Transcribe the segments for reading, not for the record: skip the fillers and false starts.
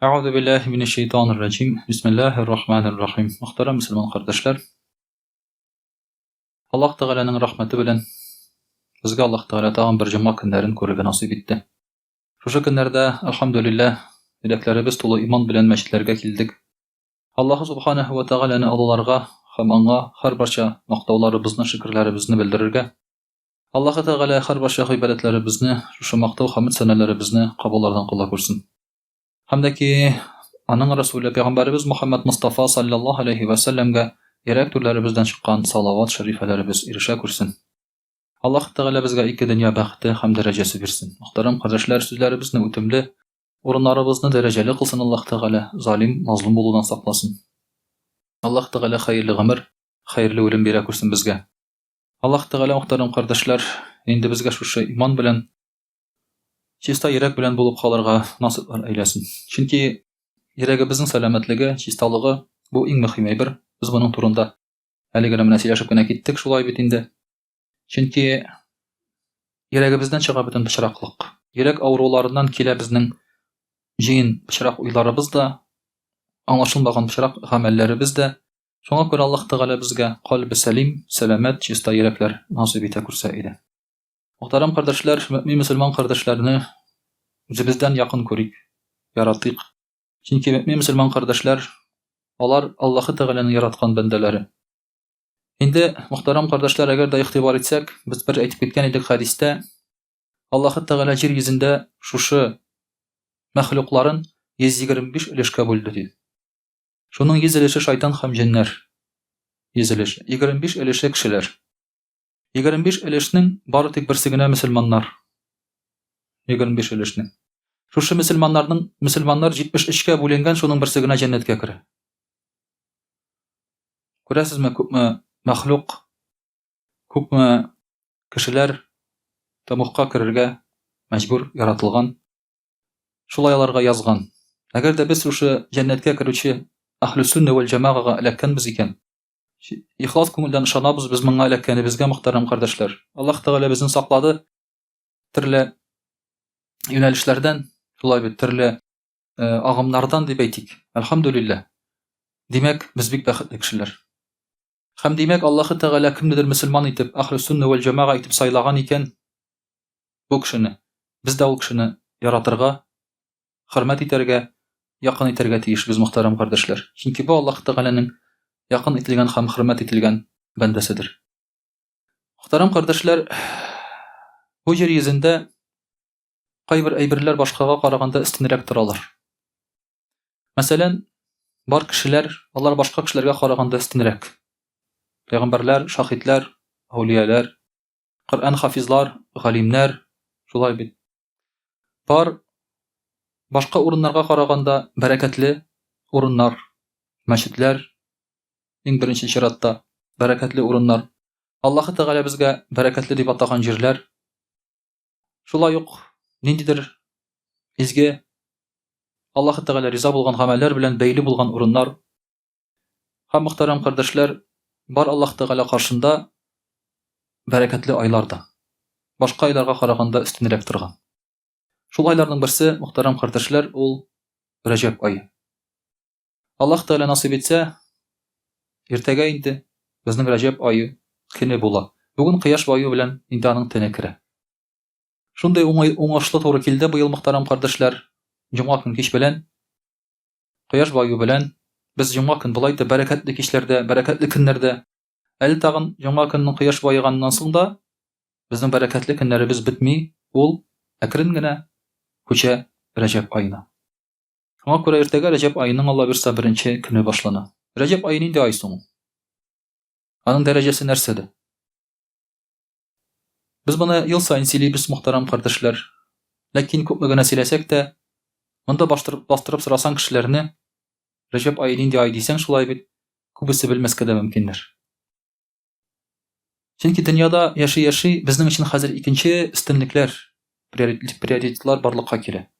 Euzu billahi mineşşeytanirracim. Bismillahirrahmanirrahim. Muhterem Müslüman kardeşler, Allah Teala'nın rahmeti bilen bizge Allah Teala tağın bir cuma günlerin körüge nasip etdi. Şuşa günlerde elhamdülillah dileklerimiz tolu iman bilen meşitlerge kildik. Allah Subhanahu ve Teala'nı alılarga hem anga her barça maqtawlarыбызны, şükürlerimizni bildirirge. Allah Teala her barça ibadetlerimizni, şuşa maqtaw hamd senelerimizni kabullardan kıla kursun. Hamdaki Anın Resulü Peygamberimiz Muhammed Mustafa sallallahu aleyhi ve sellem'ge gerek türlerimizden çıkan salavat şerifelerimiz irişe kursun. Allah Teala bizge iki dünya baxtı hem derecesi versin. Muhterem kardeşler, sizlerimizni ütümlü, orunlarımızını dereceli kılsın Allah Teala, zalim, mazlum buludan saklasın. Allah Teala hayırlı ömür, hayırlı ölüm bire kursun bizge. Allah Teala muhterem kardeşler, indi bizge şu iman bilen, çista yürek bilen bulup kalırga nasipler eylesin. Çünkü yüreğimizin selametligi, çistalığı bu en mühim bir. Biz bunun turunda haliyle münasileşip gene gittik şulay bitinde. Çünkü yüreğimizden çıkan bütün pişiraklık, yürek avrularından kile bizning jiyin pişirak uylarımız da, anlaşılmagan pişirak amellerimiz de, şoňa göre Allah Teala bizge kalbi selim, selamet, çista yürekler nasip ete kursa idi. Muhterem kardeşler, mümin Müslüman kardeşlerini bizden yakın korik, yaratık. Çünkü mümin Müslüman kardeşler, onlar Allah'ı Teala'nın yaratkan bendeleri. Şimdi muhterem kardeşler, eğer de ihtibar etsek, biz bir aytip ketken idik hadiste, Allah'ı Teala yer yüzünde şuşu mahlukların 125 ilişke böldü diyor. Şunun 100 ilişi şeytan hem cinler. 100 ilişi. 25 ilişi kişiler. 25 ilişinin bari tek birsigine Müslümanlar. 25 ilişini. Şuşu Müslümanlar 73'ke bölengen şunun birsigine cennetke kire. Görəsizmi, köpmü mahluk, köpmü kişiler tamuqqa kirerge mecbur yaratılgan, şulaylarga yazgan. Eğer de biz şu cennetke kirüçi ahl-i sünne vel cemağa ilekkenbiz iken, ihlas köngülden ışanabız biz mıňa ilekkenibizge muhterem kardeşler. Allah Teala bizni sakladı türlü yönelişlerden, şulay bir türlü agımlardan diýip aýtyk. Elhamdülillah. Demek biz bik bäxetli kişiler. Hem demek Allah'ı Teala kimdidir Müslüman itip, ahl-i sünne vel cemağa itip saylagan iken, bu kişini, biz de o kişini yaratırga, hürmet iterge, yakın iterge tiyiş biz muhterem kardeşler. Çünkü bu Allah Teala'nın yakın itilgen hem hürmet itilgen bendesidir. Muhterem kardeşler, bu yer yüzünde kaybir eybirler başkaga karaganda istinirek duralar. Mesela bar kişiler, onlar başka kişilerge karaganda istinirek. Peygamberler, şahitler, awliyalar, Kur'an hafizlar, galimler, şulay bit. Bar başka urunlarga karaganda bereketli urunlar, meşitler, en birinci şeratda bereketli urunlar. Allah Teala bizge bereketli diýip atagan jerler. Şulay yok, nindidir izge Allah Teala riza bolgan ameller bilen beýli bolgan urunlar. Hem muhterem kardeşler, bar Allah Teala karşında bereketli aylarda. Başka aylarga karaganda üstünrek turgan. Şul aylarning birisi muhterem kardeşler, ol Recep ayı. Allah Teala nasip etse, ertege indi bizning Recep ayı kine bola. Bugün kıyaş bayu bilen indi anyň tene kire. Şunday oňaşly tory kildi bu ýyl muhterem kardeşler, Juma gün keç bilen kıyaş bayu bilen biz Juma gün bulayda bereketli kişlerde, bereketli günlerde el tagyn Juma günniň kıyaş baýygandan soň da bizning bereketli günlerimiz bitmi, ol äkrin gene köçe Recep ayına. Şoňa görä ertege Recep aýynyň Allah birse birinci güni başlana. Recep aýyny indi aý soňu. Anyň derejesi närsede? Biz buna yıl sayın silibis muhterem kardeşler. Lakin köpmegene silesek de, munda bastırıp sırasan kişilerini Recep ayını indi ay diýsen şulay bit, köpüsi bilmeske de mümkindir. Çünki dünyada yaşy bizning için hazır ikinci üstünlikler, prioritetler barlykka kile.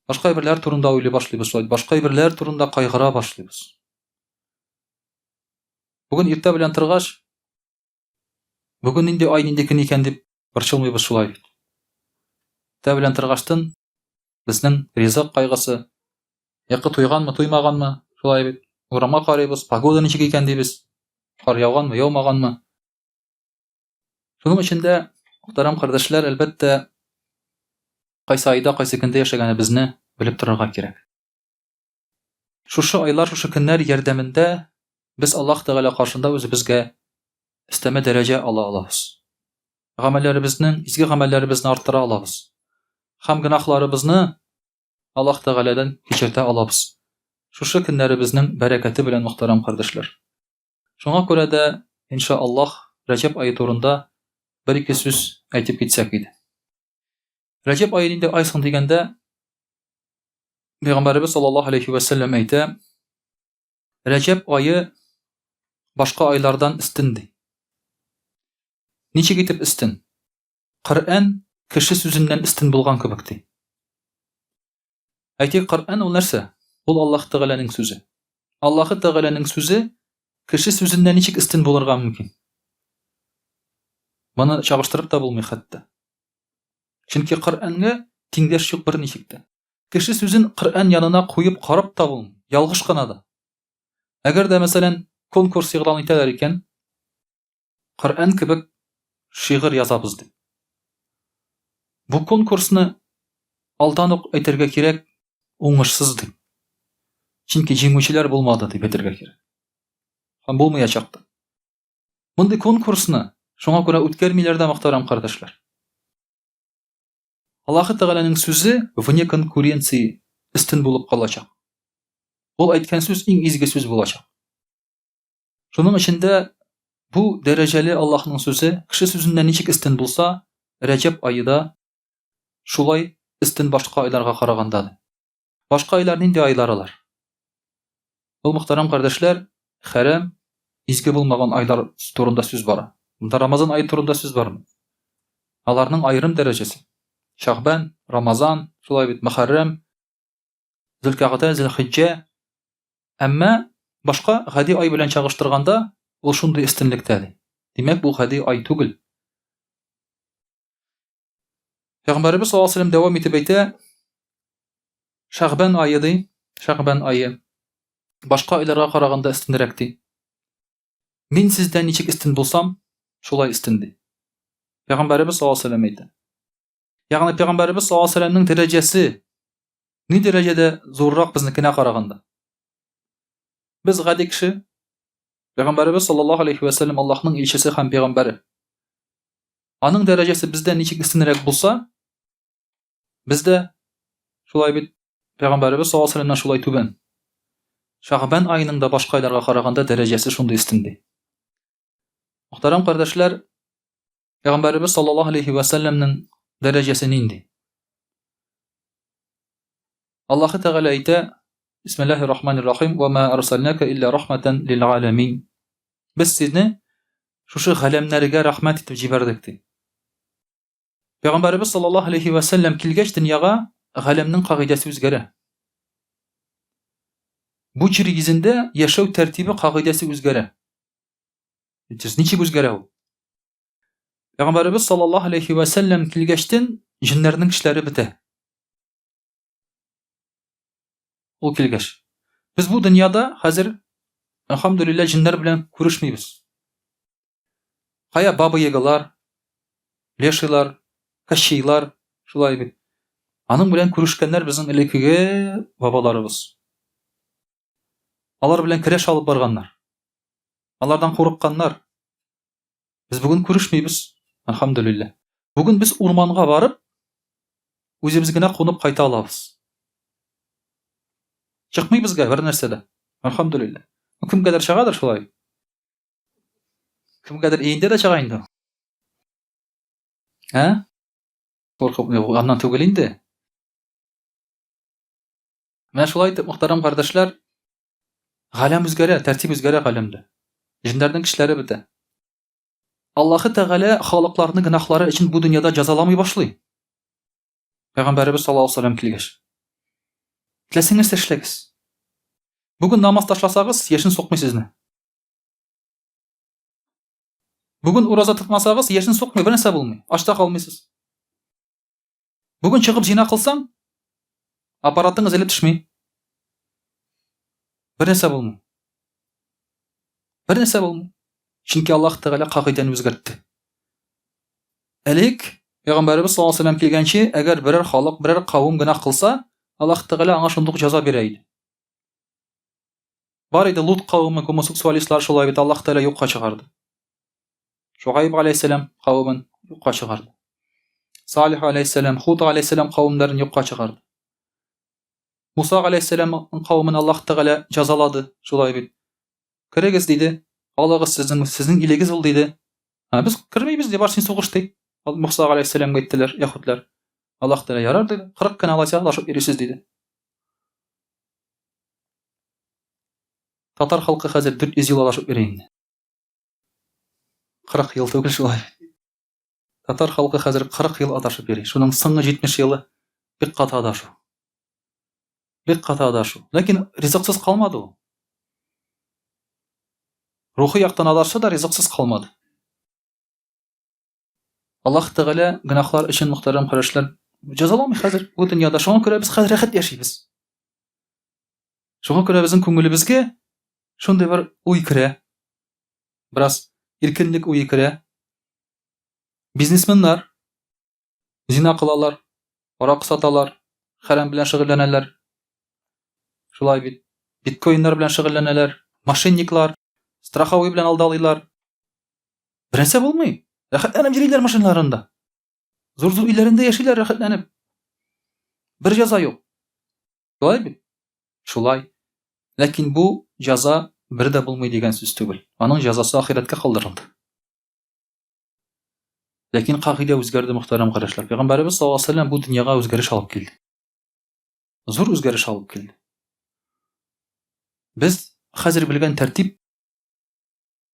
Başka birler turunda öýle başlaýbys, başka birler turunda kaygıra başlaýbys. Bugün irte bilen tırgaç, bugün indi ayın indikini iken dip barçylmaýbys şulay. Irte bilen tırgaçdan bizning rizak kaygısy, Яқы туйганмы, туймаганмы, шулай бит. Урамга карыйбыз, погода ничек икән дибез. Кар яуганмы, яумаганмы. Шуның өчен дә, мөхтәрәм кардәшләр, әлбәттә, кайсы айда, кайсы көндә яшәгәнебезне белеп торырга кирәк. Шушы айлар, шушы көннәр ярдәмендә без Аллаһ Тәгалә каршында үзебезгә өстәмә дәрәҗә ала алабыз. Гамәлләребезнең, изге гамәлләребезне арттыра алабыз. Һәм гөнаһларыбызны Аллаһ Тәгаләдән кичертә алабыз. Шушы көннәребезнең бәрәкәте белән, мөхтәрәм кардәшләр. Шуңа күрә дә, иншааллаһ, Рәҗәб ае турында бер-ике сүз әйтеп китсәк иде. Рәҗәб ае нинди ай соң дигәндә, Пәйгамбәрбез саллаллаһу алейхи ва саллям әйтә, Рәҗәб ае башка айлардан өстен ди. Ничек итеп өстен? Коръән кеше сүзеннән өстен булган кебек ди. Әйтик, Коръән ул нәрсә? Ул Аллаһ Тәгаләнең сүзе. Аллаһ Тәгаләнең сүзе кеше сүзеннән ничек өстен булырга мөмкин? Моны чагыштырып та булмый хәтта. Чөнки Коръәнгә тиңдәш юк бер ничек тә. Кеше сүзен Коръән янына куеп карап та булмый, ялгыш кына да. Әгәр дә, мәсәлән, конкурс игълан итәләр икән, Коръән кебек шигырь язабыз дип. Бу конкурсны алдан ук әйтергә кирәк, уңышсыз дип. Чөнки җиңүчеләр булмады дип әйтергә кирәк. Һәм булмаячак та. Мондый конкурсны шуңа күрә үткәрмиләр дә, мөхтәрәм кардәшләр. Аллаһ Тәгаләнең сүзе вне конкуренции өстен булып калачак. Ул әйткән сүз иң изге сүз булачак. Шуның өчен дә бу дәрәҗәле Аллаһның сүзе кеше сүзеннән ничек өстен булса, Рәҗәб айыда шулай өстен башка айларга караганда. Башка айлар нинди айларлар? Ул, мөхтәрәм кардәшләр, хәрам, изге булмаган айлар турында сүз бара. Монда Рамазан ае турында сүз бармы? Аларның аерым дәрәҗәсе. Шәгъбан, Рамазан, шулай бит Мөхәррәм, Зөлкагъда, Зөлхиҗҗә. Әмма башка гади ай белән чагыштырганда, ул шундый өстенлектә ди. Димәк, бу гади ай түгел. Пәйгамбәрбез саллаллаһу алейһи ва саллям дәвам итеп әйтә, Шәгъбан ае ди, Шәгъбан ае башка айларга караганда өстенрәк ди. Мин сездән ничек өстен булсам, шулай өстен ди. Пәйгамбәрбез саллаллаһу алейһи ва саллям әйтә. Ягъни Пәйгамбәрбез саллаллаһу алейһи ва саллямның дәрәҗәсе ни дәрәҗәдә зуррак безнекенә караганда? Без гади кеше, Пәйгамбәрбез саллаллаһу алейһи ва саллям Аллаһның илчесе һәм пәйгамбәре. Аның дәрәҗәсе бездән ничек өстенрәк булса, бездә шулай бит Пәйгамбәрбез саллаллаһу алейһи ва саллямнан шулай түбән. Шәгъбан аеның да башка айларга караганда дәрәҗәсе шундый өстен ди. Мөхтәрәм кардәшләр, Пәйгамбәрбез саллаллаһу алейһи ва саллямның дәрәҗәсе нинди? Аллаһ Тәгалә әйтә, Бисмиллаһир-рахманир-рахим, "Ва ма арсалнака илля рахматан лил-аламин." Без сезне шушы галәмнәргә рәхмәт итеп җибәрдек ди. Пәйгамбәрбез саллаллаһу алейһи ва саллям килгәч дөньяга, галәмнең кагыйдәсе үзгәрә. Бу җир йөзендә яшәү тәртибе, кагыйдәсе үзгәрә. Ничек үзгәрә ул? Пәйгамбәрбез саллаллаһу алейһи ва саллям килгәчтен җиннәрнең эшләре бетә. Ул килгәч. Без бу дөньяда хәзер, әлхәмдүлилләһ, җиннәр белән күрешмибез. Кая баба-ягалар, лешилар, кащейлар, шулай бит. Аның белән күрешкәннәр безнең элеккеге бабаларыбыз. Алар белән көрәш алып барганнар. Алардан курыкканнар. Без бүген күрешмибез, әлхәмдүлилләһ. Бүген без урманга барып, үзебез генә кунып кайта алабыз. Чыкмый безгә бер нәрсә дә. Әлхәмдүлилләһ. Кемгәдер чыгадыр шулай. Кемгәдер өендә дә чыга инде. Куркып, аннан түгел инде. Менә шулай итеп, мөхтәрәм кардәшләр, галәм үзгәрә, тәртип үзгәрә галәмдә. Җиннәрнең кешеләре бетә. Аллаһ Тәгалә халыкларны гөнаһлары өчен бу дөньяда җәзаламый башлый. Пәйгамбәрбез саллаллаһу алейһи ва саллям килгәч. Теләсәңез эшләгез. Бүген намаз ташласагыз, яшен сукмый сезне. Бүген ураза тотмасагыз, яшен сукмый, бер нәрсә булмый. Ашта калмыйсыз. Бүген чыгып зина кылсаң, аппаратыңыз элеп төшми. Бер нәрсә булмый. Бер нәрсә булмый. Чөнки Аллаһ Тәгалә кагыйдәне үзгәртте. Элек Пәйгамбәрбез саллаллаһу алейһи ва саллям килгәнче, әгәр берәр халык, берәр кавым гына кылса, Аллаһ Тәгалә аңа шундук җәза бирә иде. Бар иде Лут кавымы, гомосексуалистлар, шулай бит Аллаһ Тәгалә юкка чыгарды. Шугайб алейһиссәлам кавымын юкка чыгарды. Салих алейһиссәлам, Худ алейһиссәлам кавымнарын юкка чыгарды. Муса алейһиссәлам кавымын Аллаһ Тәгалә җәзалады, шулай бит. Кирегез диде, алыгыз сезнең илегез ул диде. Без кирмәйбез дип, бар син сугыш ди. Муса алейһиссәламга әйттеләр, яһудлар. Аллаһ Тәгалә ярар диде, 40 көн алайса алашып йөрисез диде. Татар халкы хәзер 400 ел алашып йөри инде. 40 ел түгел шулай. Татар халкы хәзер 40 ел адашып йөри. Шуның соңгы 70 елы бик каты адашу. Бик каты адашу. Ләкин ризыксыз калмады ул. Рухи яктан адашы да ризыксыз калмады. Аллаһ Тәгалә гөнаһлар өчен мөхтәрәм карашлар җәзаламый хәзер бу дөньяда. Шуңа күрә без хәзер рәхәт яшибез. Шуңа күрә безнең күңелебезгә шундый бер уй керә. Бераз иркенлек уй керә. Бизнесменнар зина кылалар, арак саталар, хәрам белән шөгыльләнәләр. Шулай бит биткоиннар белән шөгыльләнәләр, мошенниклар, страховой белән алдалыйлар. Беренче булмый. Рәхәтләнеп йөриләр машиналарында. Зур-зур илләрендә яшиләр рәхәтләнеп. Бер җәза юк. Шулай бит? Шулай. Ләкин бу җәза бер дә булмый дигән сүз түгел. Аның җәзасы ахирәткә калдырылды. Ләкин кагыйдә үзгәрде, мөхтәрәм карашлар. Пәйгамбәрбез саллаллаһу алейһи ва саллям бу дөньяга үзгәреш алып килде. Зур үзгәреш алып килде. Без хәзер белгән тәртип,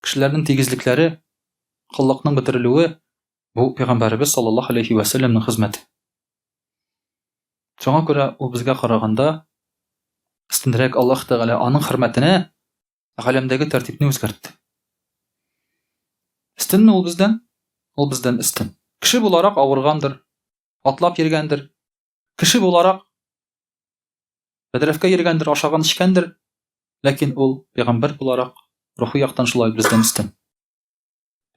кешеләрнең тигезлекләре, кыллыкның бетерелүе бу Пәйгамбәрбез саллаллаһу алейһи ва саллямның хезмәте. Шуңа күрә ул безгә караганда өстенрәк. Аллаһ Тәгалә аның хөрмәтенә галәмдәге тәртипне үзгәртте. Өстенме ул бездән? Ул бездән өстен. Кеше буларак авыргандыр, атлап йөргәндер. Кеше буларак бәдрәфкә йөргәндер, ашаган ичкәндер. Ләкин ул пәйгамбер буларак рухи яктан шулай бездән өстен.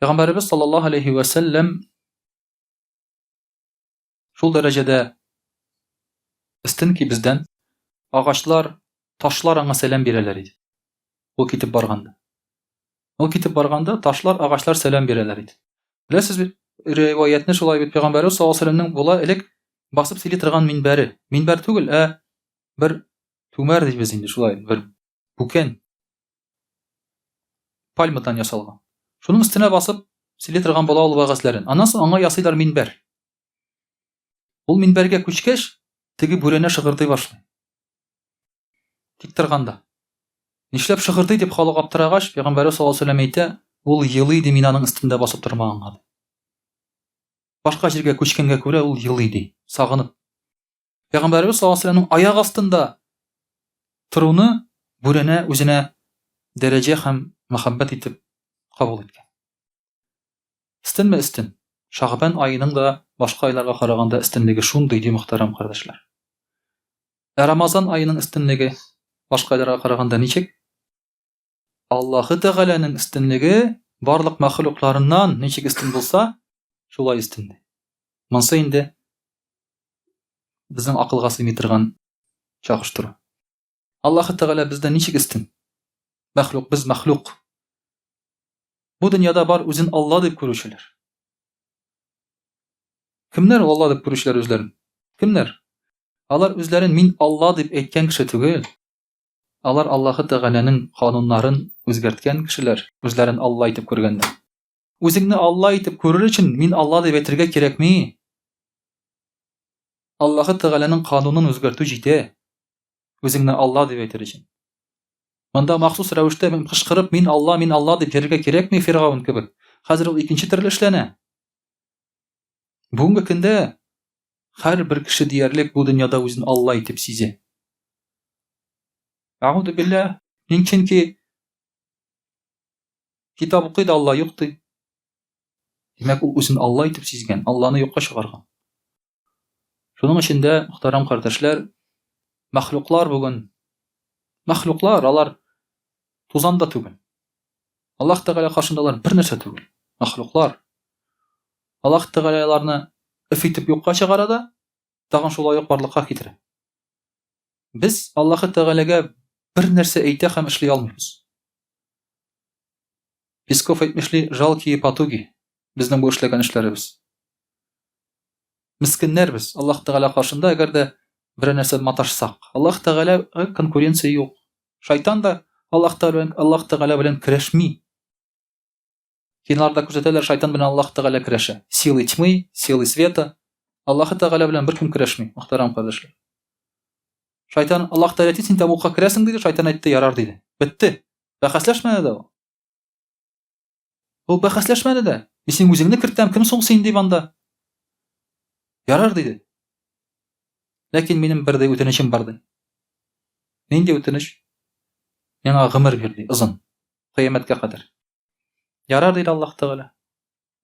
Пәйгамбәрбез саллаллаһу алейһи ва саллям шул дәрәҗәдә өстен ки бездән агачлар, ташлар аңа сәлам бирәләр иде. Ул китеп барганда. Ул китеп барганда ташлар, агачлар сәлам бирәләр иде. Беләсез бит, риваятны шулай бит Пәйгамбәрбез саллаллаһу алейһи ва саллямның була элек басып сөйли торган минбәре. Минбәр түгел, бер түмәр дибез инде шулай, бер бүкән. Пальмадан ясалган. Шуның өстенә басып сөйли торган була ул вәгазьләрен. Аннан соң аңа ясыйлар минбәр. Ул минбәргә күчкәч, теге бүрәнә шыгырдый башлый. Тик торганда. Нишләп шыгырдый дип халык аптырагач, Пәйгамбәрбез саллаллаһу алейһи ва саллям әйтә, ул елый ди, мин аның өстендә басып тормаганга. Башка җиргә күчкәнгә күрә ул елый ди, сагынып. Пәйгамбәрбез саллаллаһу алейһи ва саллямның аяк астында торуны бүрәнә үзенә дәрәҗә һәм мәхәббәт итеп кабул иткән. Өстенме өстен? Шагбан айының да башка айларга караганда өстенлеге шундый ди, мөхтәрәм кардәшләр. Рамазан айының өстенлеге башка айларга караганда ничек? Аллаһ Тәгаләнең өстенлеге барлык мәхлукларыннан ничек өстен булса, шулай өстен. Монсы инде безнең акылга сыймый торган чагыштыру. Аллаһ Тәгалә бездән ничек өстен? Мәхлук, без мәхлук. Бу дөньяда бар үзен Алла дип күрүчеләр. Кемнәр Алла дип күрүчеләр үзләрен? Кемнәр? Алар үзләрен мин Алла дип әйткән кеше түгел. Алар Аллаһ Тәгаләнең кануннарын үзгәрткән кешеләр, үзләрен Алла итеп күргәндә. Үзеңне Алла итеп күрер өчен мин Алла дип әйтергә кирәкми. Аллаһ Тәгаләнең канунын үзгәртү җитә. Үзеңне Алла дип әйтер өчен. Монда махсус рәвештә кычкырып мин Алла дип йөрергә кирәкми, Фиргавн кебек. Хәзер ул икенче төрле эшләнә. Бүгенге көндә һәрбер кеше диярлек бу дөньяда үзен Алла итеп сизә. Аузу биллах, чөнки китап укый да Алла юк ди. Димәк, ул үзен Алла итеп сизгән, Алланы юкка чыгарган. Шуның өчен дә, мөхтәрәм кардәшләр, мәхлуклар бүген Мәхлуклар, алар тузан да түгел. Аллаһ Тәгалә каршында алар бер нәрсә түгел. Мәхлуклар. Аллаһ Тәгалә аларны эф итеп юкка чыгара да, тагын шулай ук барлыкка китерә. Без Аллаһ Тәгаләгә бер нәрсә әйтә һәм эшли алмыйбыз. Песков әйтмешли, жалкие потуги. Безнең бу эшләгән эшләребез. Мискеннәр без Аллаһ Тәгалә каршында, әгәр дә бер нәрсә маташсак, Аллаһ Тәгалә конкуренция юк. Шайтан да Аллаһ Тәгалә белән көрәшми. Киноларда күрсәтәләр, шайтан белән Аллаһ Тәгалә көрәшә. Силы тьмы, силы света. Аллаһ Тәгалә белән беркем көрәшми, мөхтәрәм кардәшләр. Шайтан Аллаһ Тәгалә син табукка керәсең диде, шайтан әйтте, ярар диде. Бетте. Бәхәсләшмәде дә ул. Ул бәхәсләшмәде дә. Мин үзеңне кертәм, кем соң син дип анда? Ярар диде. Ләкин минем бер дә үтенечем бар ди. Нинди үтенеч? Миңа гомер бир ди, озын. Кыямәткә кадәр. Ярар диде Аллаһ Тәгалә.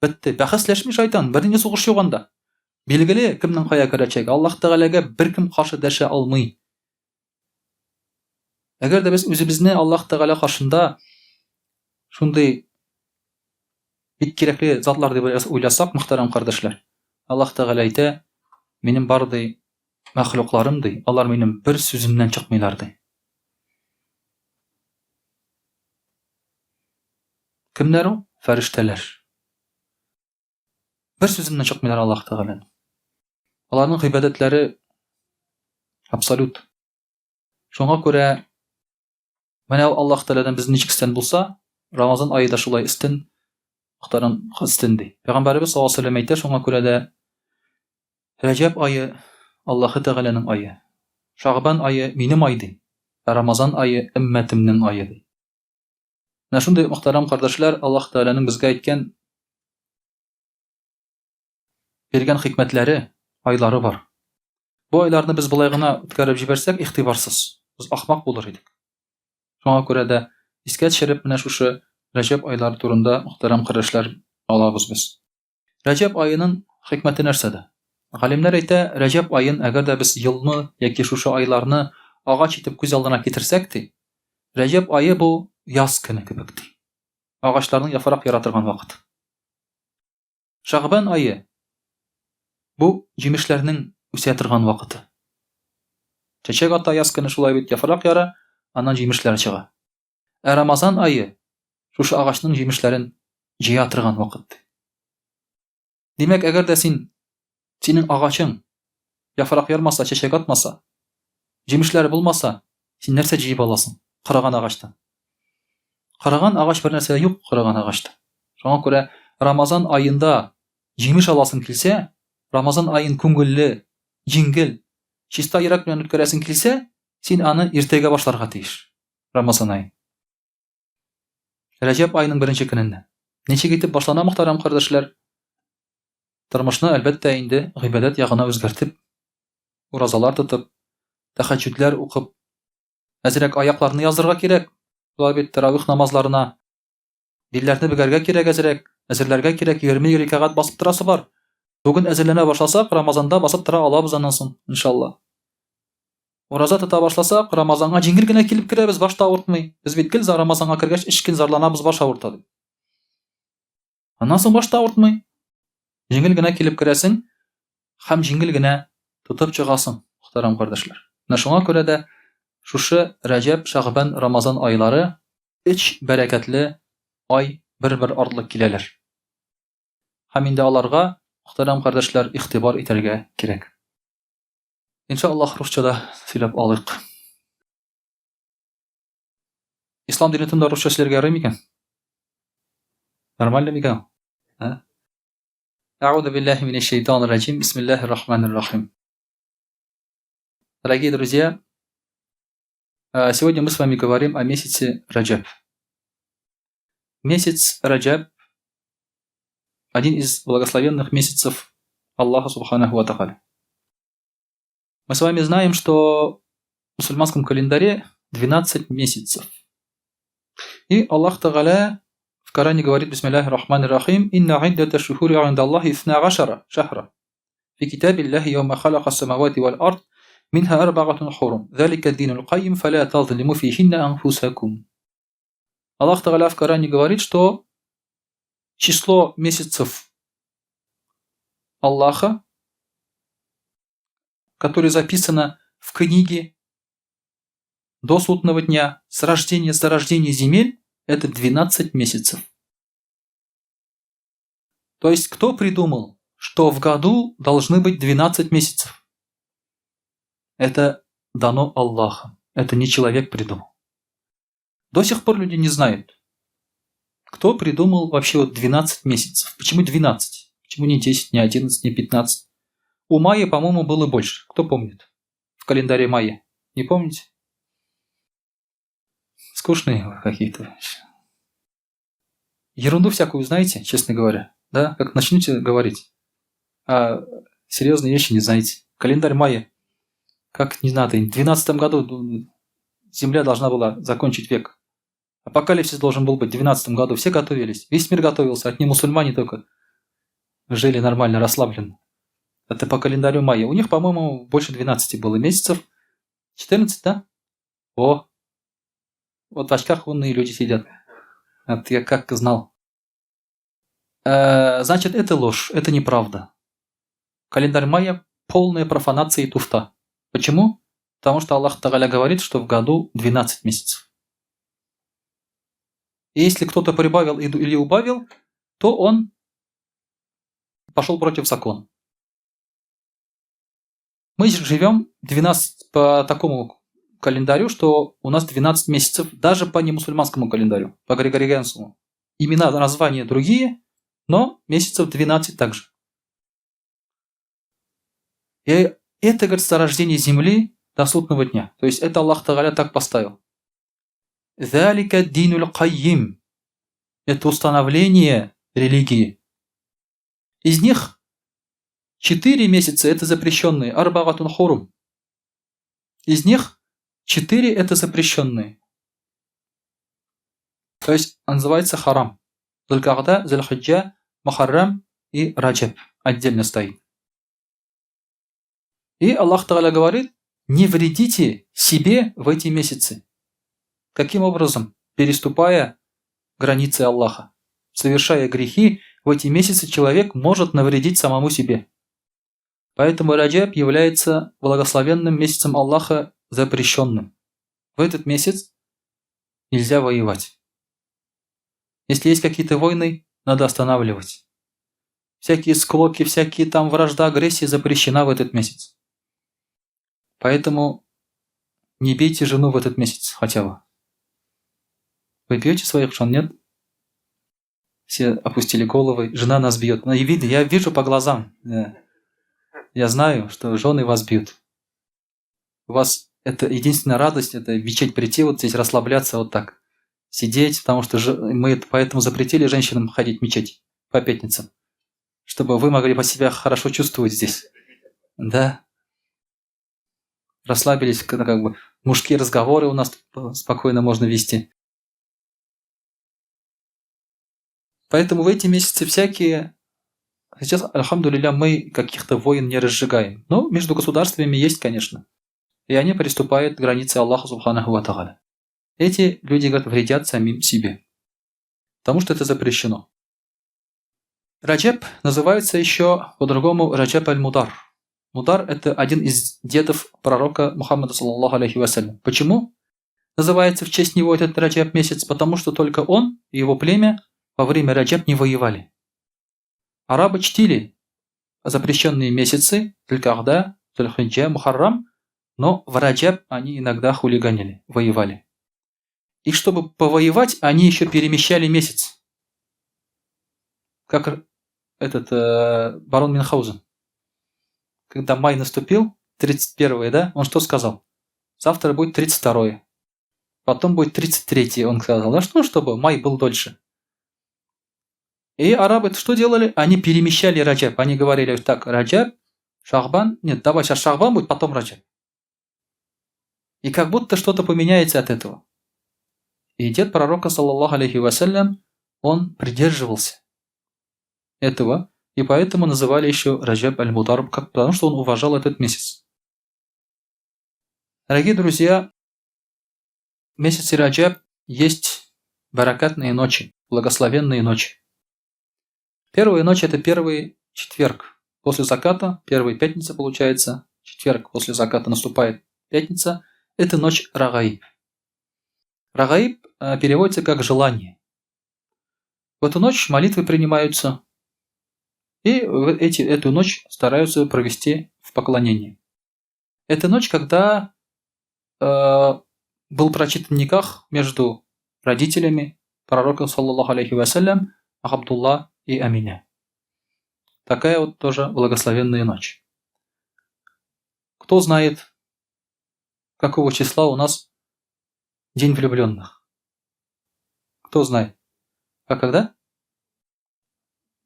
Бетте. Бәхәсләшми шайтан, бернинди сугыш юк анда. Билгеле, кемнең кая керәчәге. Аллаһ Тәгаләгә беркем каршы дәшә алмый. Әгәр дә без үзебезне Аллаһ Тәгалә каршында шундый бик кирәкле затлар дип уйласак, мөхтәрәм кардәшләр, Аллаһ Тәгалә әйтә, минем бар ди мәхлукларым ди, алар минем бер сүземнән чыкмыйлар ди. Кемнәр ул? Фәрештәләр. Бер сүземнән чыкмыйлар Аллаһ Тәгалә. Аларның гыйбадәтләре абсолют. Шуңа күрә менә Аллаһ Тәгаләдән без ничек истән булса, Рамазан айы да шулай истән, мөхтәрәм истән ди. Пәйгамбәрбез саллаллаһу алейһи ва сәллям әйтә, шуңа күрә дә Рәҗәб айы Аллаһ Тәгаләнең айы. Шагбан айы минем ай ди. Рамазан айы өммәтемнең айы ди. Менә шундый мөхтәрәм кардәшләр, Аллаһ Тәгаләнең безгә әйткән биргән хикмәтләре, айлары бар. Бу айларны без булай гына үткәреп җибәрсәк, ихтибарсыз, без ахмак булыр идек. Шуңа күрә дә искә төшереп менә шушы Рәҗәб айлары турында мөхтәрәм кардәшләр алабыз без. Рәҗәб айының хикмәте нәрсәдә? Галимнәр әйтә, Рәҗәб айын әгәр дә без елны яки шушы айларны агач итеп күз алдына китерсәк ди, Рәҗәб айы бу яз көне кебек ди. Агачларның яфрак яра торган вакыт. Шагбан айы бу җимешләрнең үсә торган вакыты. Чәчәк ата яз көне шулай бит, яфрак яра, аннан җимешләр чыга. Рамазан айы шушы агачның җимешләрен җыя торган вакыт. Димәк, әгәр дә синең агачың яфрак ярмаса, чәчәк атмаса, җимешләре булмаса, син нәрсә җыеп аласың? Кырыган агачтан. Кырыган агач бер нәрсә юк, кырыган агачта. Шуңа күрә Рамазан айында җимеш аласың килсә, Рамазан айын күңелле, җиңгел, чиста йөрәк белән үткәрәсең килсә, син аны иртәгә башларга тиеш. Рамазан айы. Рәҗәб айының беренче көнендә. Ничек итеп башлана, мөхтәрәм кардәшләр? Тормышны әлбәттә инде гыйбадәт ягына үзгәртеп, уразалар тотып, тәһаҗҗүдләр укып, әзрәк аякларны язырга кирәк. Шулай бит таравих намазларына дилләрне бөгәргә кирәк әзрәк, әзерләргә кирәк, 20 рәкъат басып торасы бар. Бүген әзерләнә башласак, Рамазанда басып тора алабыз аннан соң, иншалла. Ураза тота башласак, Рамазанга җиңел генә килеп керәбез, башта авыртмый. Без бит гел Рамазанга кергәч 3 көн зарланабыз, баш авырта дип. Аннан соң башта авыртмый. Җиңел генә килеп керәсең һәм җиңел генә тотып чыгасың, мөхтәрәм кардәшләр. Менә шуңа күрә дә шушы Рәҗәб, Шагбан, Рамазан айлары 3 бәрәкәтле ай бер-бер артлы киләләр. Һәм инде аларга, мөхтәрәм кардәшләр, игътибар итәргә кирәк. Иншаллаһ, русчада сөйләп алыйк. Ислам дине тында русча сөйләргә ярый микән? Нормально микән? А'удhu billahi minash shaitanir rajim. Bismillahir rahmanir rahim. Дорогие друзья, сегодня мы с вами говорим о месяце Раджаб. Месяц Раджаб – один из благословенных месяцев Аллаха Субханаху ва Тааля. Мы с вами знаем, что в мусульманском календаре 12 месяцев. И Аллах Тааля в Коране говорит: Бисмиллахир рахманир рахим, инна иддата шухури инда Аллахи 12 шахра. في كتاب الله يوم خلق السماوات والأرض منها أربعة حرم ذلك الدين القيم فلا تظلموا فيهن أنفسكم. Аллах Тааля в Коране говорит, что число месяцев Аллаха, которое записано в книге до судного дня, с рождения до рождения земель, это 12 месяцев. То есть, кто придумал, что в году должны быть 12 месяцев? Это дано Аллахом. Это не человек придумал. До сих пор люди не знают, кто придумал вообще вот 12 месяцев. Почему 12? Почему не 10, не 11, не 15? У майя, по-моему, было больше. Кто помнит? В календаре майя. Не помните? Скучные какие-то. Ерунду всякую знаете, честно говоря. Да? Как начнете говорить. А серьезные вещи не знаете. Календарь майя. Как не надо. В 12 году Земля должна была закончить век. Апокалипсис должен был быть в 12 году. Все готовились. Весь мир готовился. Одни мусульмане только жили нормально, расслабленно. Это по календарю майя. У них, по-моему, больше 12 было месяцев. 14, да? О! Вот в очках умные люди сидят. Это я как знал. Значит, это ложь. Это неправда. Календарь майя – полная профанация и туфта. Почему? Потому что Аллах Тааля говорит, что в году 12 месяцев. И если кто-то прибавил или убавил, то он пошел против закона. Мы живем 12 по такому календарю, что у нас 12 месяцев, даже по немусульманскому календарю, по григорианскому. Имена, названия другие, но месяцев 12 также. И это, говорит, с рождения земли до судного дня. То есть это Аллах Тааля так поставил. «Залика динул кайим» – это установление религии. Из них 4 месяца – это запрещенные, арбаатун хурум. Из них 4 – это запрещенные. То есть он называется харам. Зулькагда, Зулхиджа, Мухаррам и Раджаб отдельно стоит. И Аллах Тааля говорит, не вредите себе в эти месяцы. Каким образом? Переступая границы Аллаха. Совершая грехи, в эти месяцы человек может навредить самому себе. Поэтому Раджаб является благословенным месяцем Аллаха, запрещенным. В этот месяц нельзя воевать. Если есть какие-то войны, надо останавливать. Всякие склоки, всякие там вражда, агрессия запрещена в этот месяц. Поэтому не бейте жену в этот месяц хотя бы. Вы бьете своих жен, нет? Все опустили головы, жена нас бьет. Ну и видно, я вижу по глазам. Я знаю, что жены вас бьют. У вас это единственная радость, это в мечеть прийти, вот здесь расслабляться вот так. Сидеть, потому что мы поэтому запретили женщинам ходить в мечеть по пятницам. Чтобы вы могли по себя хорошо чувствовать здесь. Да. Расслабились, как бы мужские разговоры у нас спокойно можно вести. Поэтому в эти месяцы всякие... Сейчас, альхамдулилля, мы каких-то войн не разжигаем. Но между государствами есть, конечно. И они приступают к границе Аллаха Субханаху ва Тааля. Эти люди, говорят, вредят самим себе. Потому что это запрещено. Раджаб называется еще по-другому Раджаб аль-Мудар. Мудар – это один из дедов пророка Мухаммада саллаллаху алейхи вассалям. Почему называется в честь него этот Раджаб месяц? Потому что только он и его племя во время Раджаб не воевали. Арабы чтили запрещенные месяцы, Зулькагда, Зулхиджа, Мухаррам, но в Раджаб они иногда хулиганили, воевали. И чтобы повоевать, они еще перемещали месяц. Как этот барон Мюнхгаузен. Когда май наступил, 31-е, да, он что сказал? Завтра будет 32-е. Потом будет 33-е, он сказал. Да что, чтобы май был дольше. И арабы что делали? Они перемещали Раджаб. Они говорили так, Раджаб, Шахбан. Нет, давай сейчас Шахбан будет, потом Раджаб. И как будто что-то поменяется от этого. И дед пророка, саллаллаху алейхи вассалям, он придерживался этого. И поэтому называли еще Раджаб аль-Мудар, потому что он уважал этот месяц. Дорогие друзья, в месяце Раджаб есть баракатные ночи, благословенные ночи. Первая ночь – это первый четверг после заката, первая пятница получается, четверг после заката наступает пятница, это ночь Рагаиб. Рагаиб переводится как «желание». В эту ночь молитвы принимаются, и эту ночь стараются провести в поклонении. Это ночь, когда был прочитан никах между родителями пророка, саллаллаху алейхи вассалям, Абдулла и Аминя. Такая вот тоже благословенная ночь. Кто знает, какого числа у нас День влюбленных? Кто знает? А когда?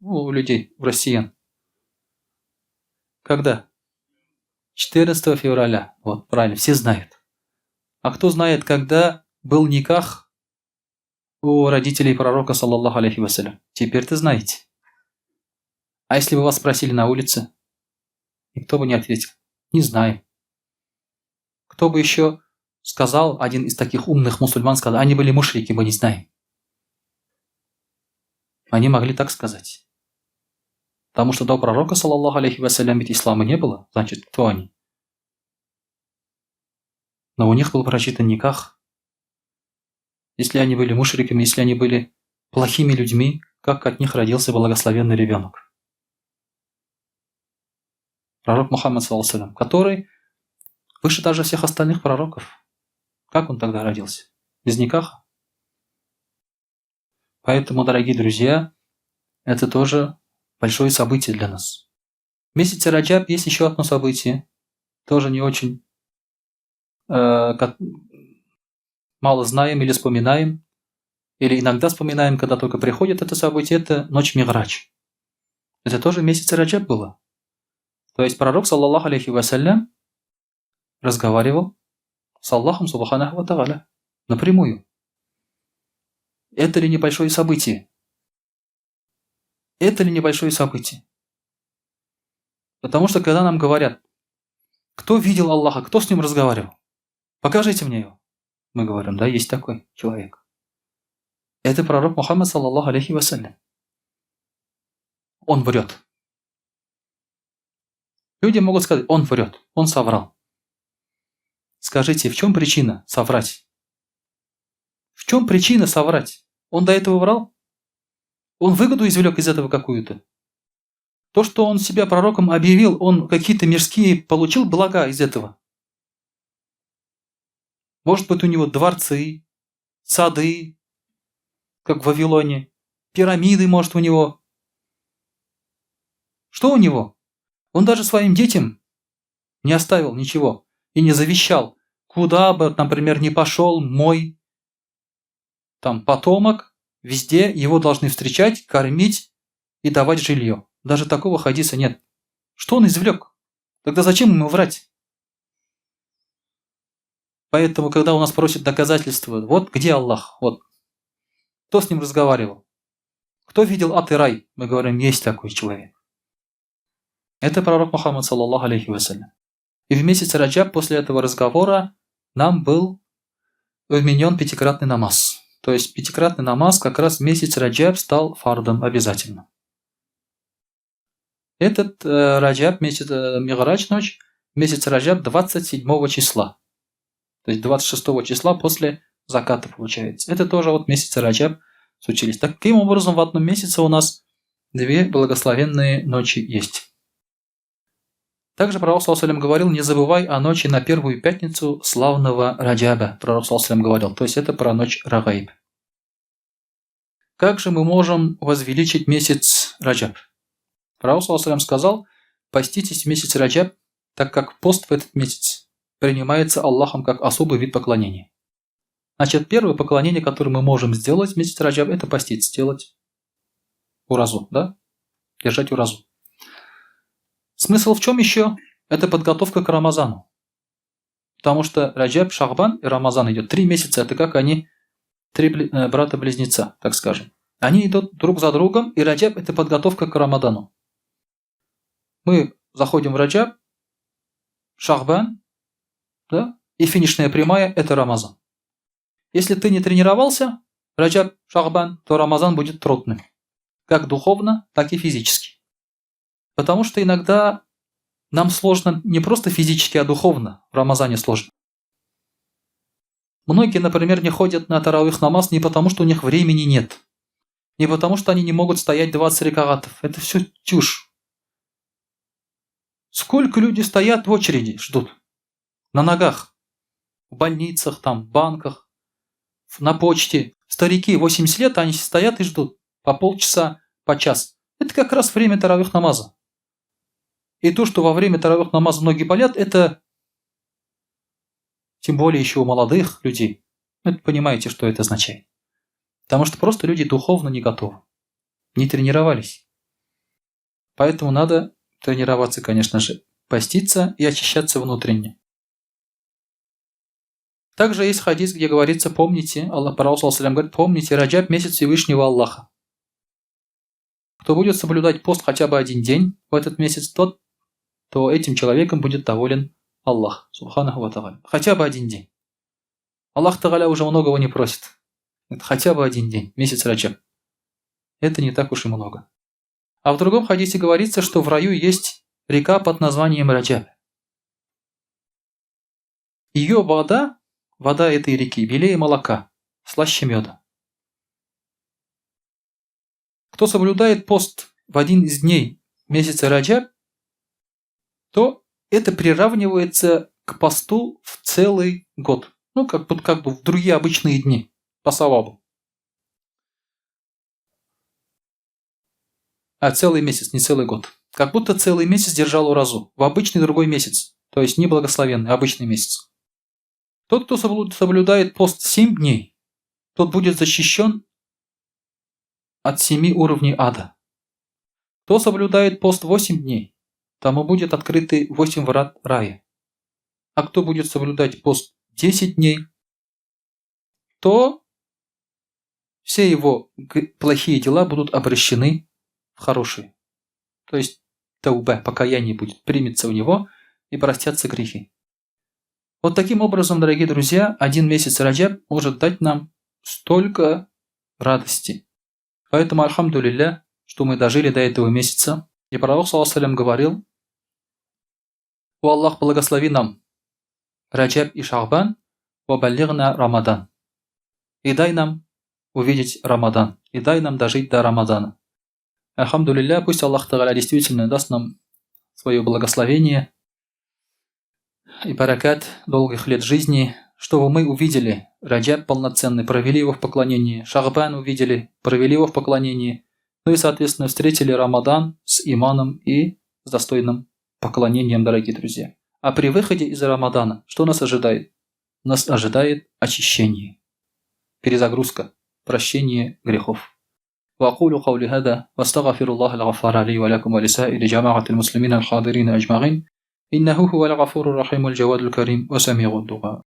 У людей, у россиян. Когда? 14 февраля. Вот, правильно, все знают. А кто знает, когда был никах у родителей пророка, саллаллаху алейхи вассалям? Теперь-то знаете. А если бы вас спросили на улице, никто бы не ответил. Не знаю. Кто бы еще сказал, один из таких умных мусульман сказал, они были мушрики, мы не знаем. Они могли так сказать. Потому что до пророка, саллаллаху алейхи вассалям, ведь ислама не было. Значит, кто они? Но у них был прочитан никах. Если они были мушриками, если они были плохими людьми, как от них родился благословенный ребенок? Пророк Мухаммад, саллаллаху алейхи вассалям, который выше даже всех остальных пророков. Как он тогда родился? Без никаха? Поэтому, дорогие друзья, это тоже большое событие для нас. В месяце Раджаб есть еще одно событие, тоже не очень мало знаем или вспоминаем, или иногда вспоминаем, когда только приходит это событие, это ночь Миградж. Это тоже в месяце Раджаб было. То есть пророк, саллаллаху алейхи вассалям, разговаривал с Аллахом, субханаху ва тааля, напрямую. Это ли небольшое событие? Это ли небольшое событие? Потому что когда нам говорят, кто видел Аллаха, кто с ним разговаривал, покажите мне его. Мы говорим, да, есть такой человек. Это пророк Мухаммад, саллаллаху алейхи вассалям. Он врет. Люди могут сказать, он врет, он соврал. Скажите, в чем причина соврать? В чем причина соврать? Он до этого врал? Он выгоду извлек из этого какую-то? То, что он себя пророком объявил, он какие-то мирские получил блага из этого? Может быть, у него дворцы, сады, как в Вавилоне, пирамиды, может, у него. Что у него? Он даже своим детям не оставил ничего и не завещал. Куда бы, например, ни пошел мой потомок, везде его должны встречать, кормить и давать жилье. Даже такого хадиса нет. Что он извлек? Тогда зачем ему врать? Поэтому, когда у нас просят доказательства, вот где Аллах, вот. Кто с ним разговаривал? Кто видел ад и рай? Мы говорим, есть такой человек. Это пророк Мухаммад, саллаллаху алейхи вассалям. И в месяц Раджаб после этого разговора нам был вменен пятикратный намаз. То есть пятикратный намаз как раз в месяц Раджаб стал фардом обязательно. Этот Раджаб, месяц Миградж ночь, месяц Раджаб 27 числа. То есть 26 числа после заката получается. Это тоже вот месяц Раджаб случились. Таким образом, в одном месяце у нас две благословенные ночи есть. Также пророк саллаллаху алейхи говорил, не забывай о ночи на первую пятницу славного Раджаба. Пророк саллаллаху алейхи говорил, то есть это про ночь Рагаиб. Как же мы можем возвеличить месяц Раджаб? Пророк саллаллаху алейхи сказал, поститесь в месяц Раджаб, так как пост в этот месяц принимается Аллахом как особый вид поклонения. Значит, первое поклонение, которое мы можем сделать в месяц Раджаб, это поститься, сделать уразу, да? Держать уразу. Смысл в чем еще? Это подготовка к Рамазану. Потому что Раджаб, Шахбан и Рамазан идет 3 месяца. Это как они, 3 брата-близнеца, так скажем. Они идут друг за другом, и Раджаб – это подготовка к Рамадану. Мы заходим в Раджаб, Шахбан, да? и финишная прямая – это Рамазан. Если ты не тренировался, Раджаб, Шахбан, то Рамазан будет трудным. Как духовно, так и физически. Потому что иногда нам сложно не просто физически, а духовно. В Рамазане сложно. Многие, например, не ходят на таравих намаз не потому, что у них времени нет. Не потому, что они не могут стоять 20 ракатов. Это все чушь. Сколько люди стоят в очереди, ждут. На ногах. В больницах, там, в банках, на почте. Старики, 80 лет, они стоят и ждут. По полчаса, по час. Это как раз время таравих намаза. И то, что во время таравих намаза ноги болят, это тем более еще у молодых людей. Вы понимаете, что это означает. Потому что просто люди духовно не готовы. Не тренировались. Поэтому надо тренироваться, конечно же, поститься и очищаться внутренне. Также есть хадис, где говорится, помните, Аллах Пророк говорит, помните, Раджаб – месяц Всевышнего Аллаха. Кто будет соблюдать пост хотя бы один день в этот месяц, то этим человеком будет доволен Аллах, субханаху ва тааля. Хотя бы один день. Аллах Тааля уже многого не просит. Это хотя бы один день, месяц Раджаб. Это не так уж и много. А в другом хадисе говорится, что в раю есть река под названием Раджаб. Ее вода этой реки белее молока, слаще меда. Кто соблюдает пост в один из дней месяца Раджаб, то это приравнивается к посту в целый год. Ну, как бы в другие обычные дни, по савабу. А целый месяц, не целый год. Как будто целый месяц держал уразу. В обычный другой месяц. То есть не благословенный, обычный месяц. Тот, кто соблюдает пост 7 дней, тот будет защищен от 7 уровней ада. Кто соблюдает пост 8 дней, тому будет открыты 8 врат рая. А кто будет соблюдать пост 10 дней, то все его плохие дела будут обращены в хорошие. То есть таубе, покаяние будет, примется у него и простятся грехи. Вот таким образом, дорогие друзья, один месяц Раджаб может дать нам столько радости. Поэтому, альхамдулилля, что мы дожили до этого месяца. И Пророк ﷺ говорил: «О Аллах, благослови нам Раджаб и Шахбан, вабаллигна Рамадан. И дай нам увидеть Рамадан, и дай нам дожить до Рамадана». Альхамдулилля, пусть Аллах Тааля действительно даст нам свое благословение и баракат долгих лет жизни, чтобы мы увидели Раджаб полноценный, провели его в поклонении, Шахбан увидели, провели его в поклонении, ну и, соответственно, встретили Рамадан с иманом и с достойным поклонением, дорогие друзья. А при выходе из Рамадана что нас ожидает? Нас ожидает очищение, перезагрузка, прощение грехов. وأقول قولي هذا وأستغفر الله الغفار لي ولكم ولسائر جماعة المسلمين الحاضرين أجمعين إنه هو الغفور الرحيم الجواد الكريم وسميع الدعاء.